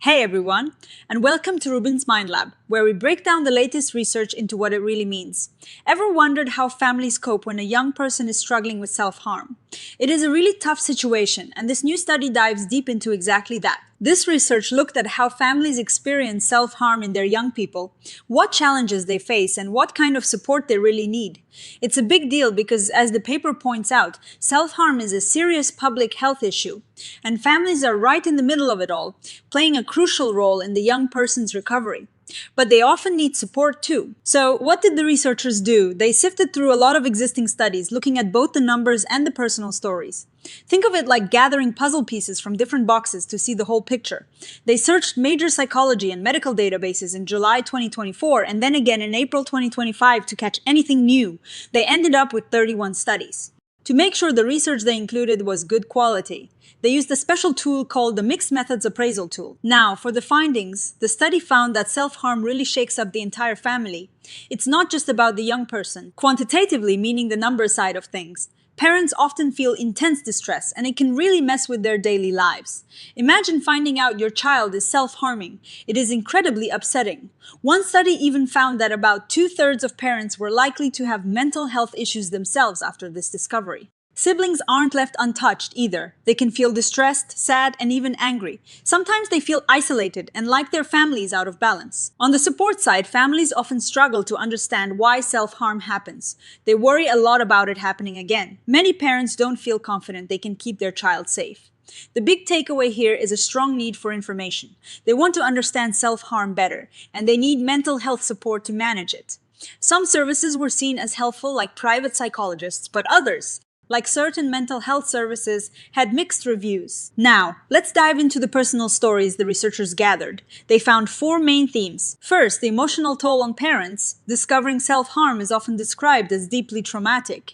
Hey everyone, and welcome to RUBIN'S Mind Lab, where we break down the latest research into what it really means. Ever wondered how families cope when a young person is struggling with self-harm? It is a really tough situation, and this new study dives deep into exactly that. This research looked at how families experience self-harm in their young people, what challenges they face, and what kind of support they really need. It's a big deal because, as the paper points out, self-harm is a serious public health issue, and families are right in the middle of it all, playing a crucial role in the young person's recovery. But they often need support too. So what did the researchers do? They sifted through a lot of existing studies, looking at both the numbers and the personal stories. Think of it like gathering puzzle pieces from different boxes to see the whole picture. They searched major psychology and medical databases in July 2024 and then again in April 2025 to catch anything new. They ended up with 31 studies. To make sure the research they included was good quality, they used a special tool called the Mixed Methods Appraisal Tool. Now, for the findings, the study found that self-harm really shakes up the entire family. It's not just about the young person. Quantitatively, meaning the number side of things, parents often feel intense distress, and it can really mess with their daily lives. Imagine finding out your child is self-harming. It is incredibly upsetting. One study even found that about 2/3 of parents were likely to have mental health issues themselves after this discovery. Siblings aren't left untouched either. They can feel distressed, sad, and even angry. Sometimes they feel isolated and like their family is out of balance. On the support side, families often struggle to understand why self-harm happens. They worry a lot about it happening again. Many parents don't feel confident they can keep their child safe. The big takeaway here is a strong need for information. They want to understand self-harm better, and they need mental health support to manage it. Some services were seen as helpful, like private psychologists, but others, like certain mental health services, had mixed reviews. Now, let's dive into the personal stories the researchers gathered. They found 4 main themes. First, the emotional toll on parents. Discovering self-harm is often described as deeply traumatic.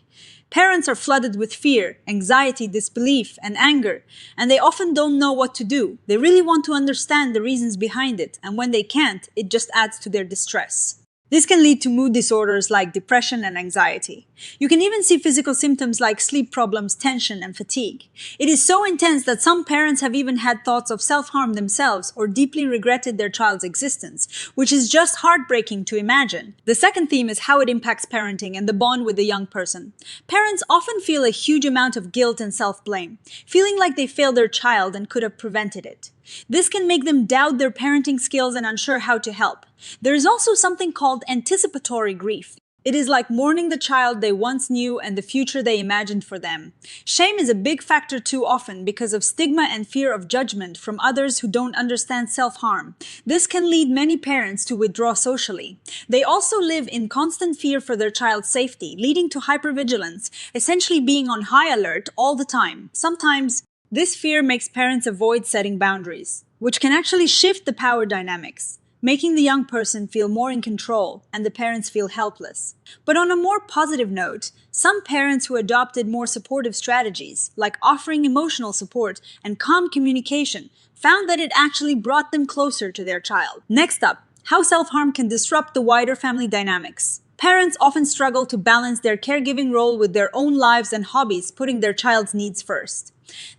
Parents are flooded with fear, anxiety, disbelief, and anger, and they often don't know what to do. They really want to understand the reasons behind it, and when they can't, it just adds to their distress. This can lead to mood disorders like depression and anxiety. You can even see physical symptoms like sleep problems, tension, and fatigue. It is so intense that some parents have even had thoughts of self-harm themselves or deeply regretted their child's existence, which is just heartbreaking to imagine. The second theme is how it impacts parenting and the bond with the young person. Parents often feel a huge amount of guilt and self-blame, feeling like they failed their child and could have prevented it. This can make them doubt their parenting skills and unsure how to help. There is also something called anticipatory grief. It is like mourning the child they once knew and the future they imagined for them. Shame is a big factor too often because of stigma and fear of judgment from others who don't understand self-harm. This can lead many parents to withdraw socially. They also live in constant fear for their child's safety, leading to hypervigilance, essentially being on high alert all the time. Sometimes, this fear makes parents avoid setting boundaries, which can actually shift the power dynamics, making the young person feel more in control and the parents feel helpless. But on a more positive note, some parents who adopted more supportive strategies, like offering emotional support and calm communication, found that it actually brought them closer to their child. Next up, how self-harm can disrupt the wider family dynamics. Parents often struggle to balance their caregiving role with their own lives and hobbies, putting their child's needs first.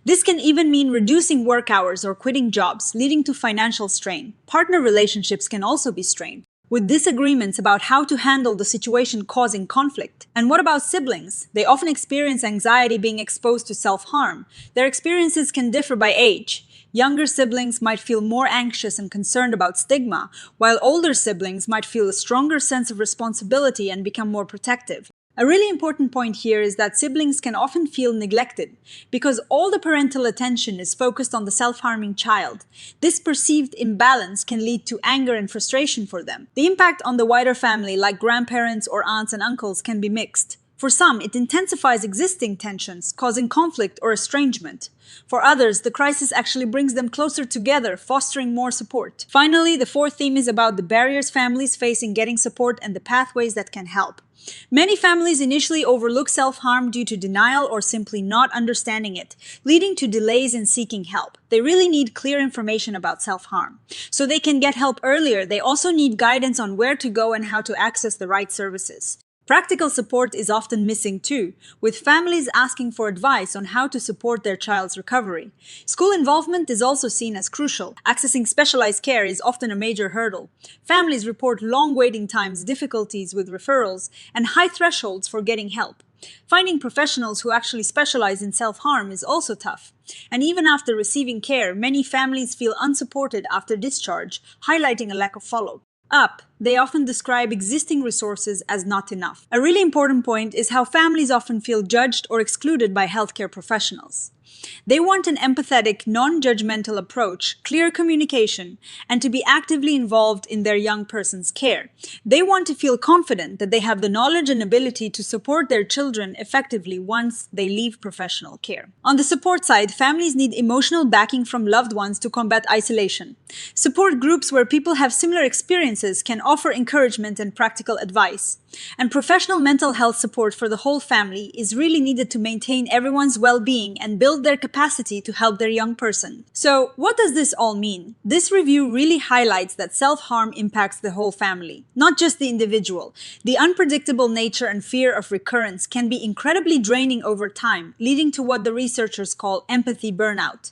This can even mean reducing work hours or quitting jobs, leading to financial strain. Partner relationships can also be strained, with disagreements about how to handle the situation causing conflict. And what about siblings? They often experience anxiety being exposed to self-harm. Their experiences can differ by age. Younger siblings might feel more anxious and concerned about stigma, while older siblings might feel a stronger sense of responsibility and become more protective. A really important point here is that siblings can often feel neglected because all the parental attention is focused on the self-harming child. This perceived imbalance can lead to anger and frustration for them. The impact on the wider family, like grandparents or aunts and uncles, can be mixed. For some, it intensifies existing tensions, causing conflict or estrangement. For others, the crisis actually brings them closer together, fostering more support. Finally, the fourth theme is about the barriers families face in getting support and the pathways that can help. Many families initially overlook self-harm due to denial or simply not understanding it, leading to delays in seeking help. They really need clear information about self-harm. So they can get help earlier, they also need guidance on where to go and how to access the right services. Practical support is often missing too, with families asking for advice on how to support their child's recovery. School involvement is also seen as crucial. Accessing specialized care is often a major hurdle. Families report long waiting times, difficulties with referrals, and high thresholds for getting help. Finding professionals who actually specialize in self-harm is also tough. And even after receiving care, many families feel unsupported after discharge, highlighting a lack of follow-up. They often describe existing resources as not enough. A really important point is how families often feel judged or excluded by healthcare professionals. They want an empathetic, non-judgmental approach, clear communication, and to be actively involved in their young person's care. They want to feel confident that they have the knowledge and ability to support their children effectively once they leave professional care. On the support side, families need emotional backing from loved ones to combat isolation. Support groups where people have similar experiences can offer encouragement and practical advice. And professional mental health support for the whole family is really needed to maintain everyone's well-being and build their capacity to help their young person. So, what does this all mean? This review really highlights that self-harm impacts the whole family, not just the individual. The unpredictable nature and fear of recurrence can be incredibly draining over time, leading to what the researchers call empathy burnout.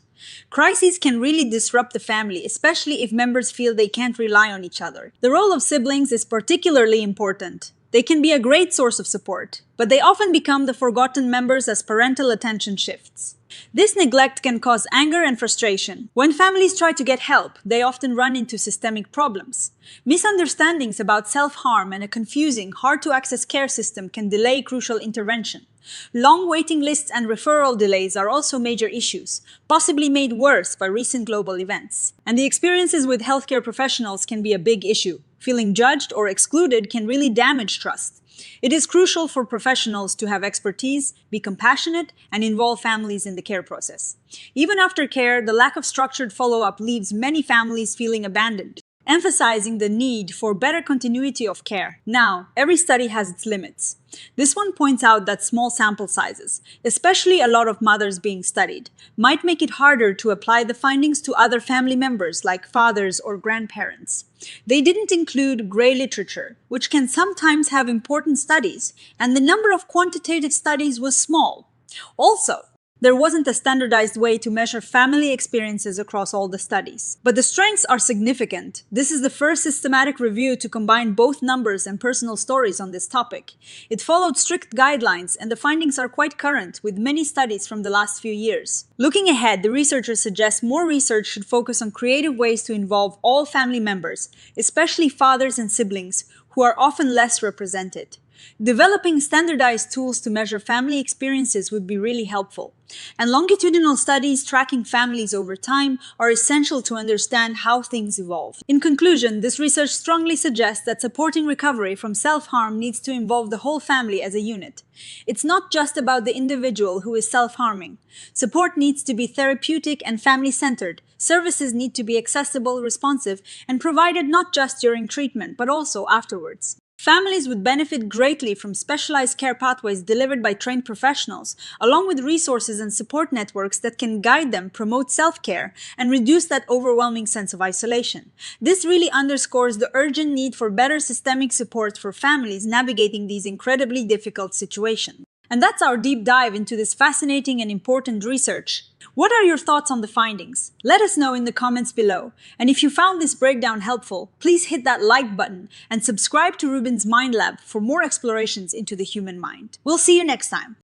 Crises can really disrupt the family, especially if members feel they can't rely on each other. The role of siblings is particularly important. They can be a great source of support, but they often become the forgotten members as parental attention shifts. This neglect can cause anger and frustration. When families try to get help, they often run into systemic problems. Misunderstandings about self-harm and a confusing, hard-to-access care system can delay crucial intervention. Long waiting lists and referral delays are also major issues, possibly made worse by recent global events. And the experiences with healthcare professionals can be a big issue. Feeling judged or excluded can really damage trust. It is crucial for professionals to have expertise, be compassionate, and involve families in the care process. Even after care, the lack of structured follow-up leaves many families feeling abandoned, emphasizing the need for better continuity of care. Now, every study has its limits. This one points out that small sample sizes, especially a lot of mothers being studied, might make it harder to apply the findings to other family members like fathers or grandparents. They didn't include gray literature, which can sometimes have important studies, and the number of quantitative studies was small. Also, there wasn't a standardized way to measure family experiences across all the studies. But the strengths are significant. This is the first systematic review to combine both numbers and personal stories on this topic. It followed strict guidelines, and the findings are quite current, with many studies from the last few years. Looking ahead, the researchers suggest more research should focus on creative ways to involve all family members, especially fathers and siblings, who are often less represented. Developing standardized tools to measure family experiences would be really helpful. And longitudinal studies tracking families over time are essential to understand how things evolve. In conclusion, this research strongly suggests that supporting recovery from self-harm needs to involve the whole family as a unit. It's not just about the individual who is self-harming. Support needs to be therapeutic and family-centered. Services need to be accessible, responsive, and provided not just during treatment, but also afterwards. Families would benefit greatly from specialized care pathways delivered by trained professionals, along with resources and support networks that can guide them, promote self-care, and reduce that overwhelming sense of isolation. This really underscores the urgent need for better systemic support for families navigating these incredibly difficult situations. And that's our deep dive into this fascinating and important research. What are your thoughts on the findings? Let us know in the comments below. And if you found this breakdown helpful, please hit that like button and subscribe to RUBIN'S Mind Lab for more explorations into the human mind. We'll see you next time.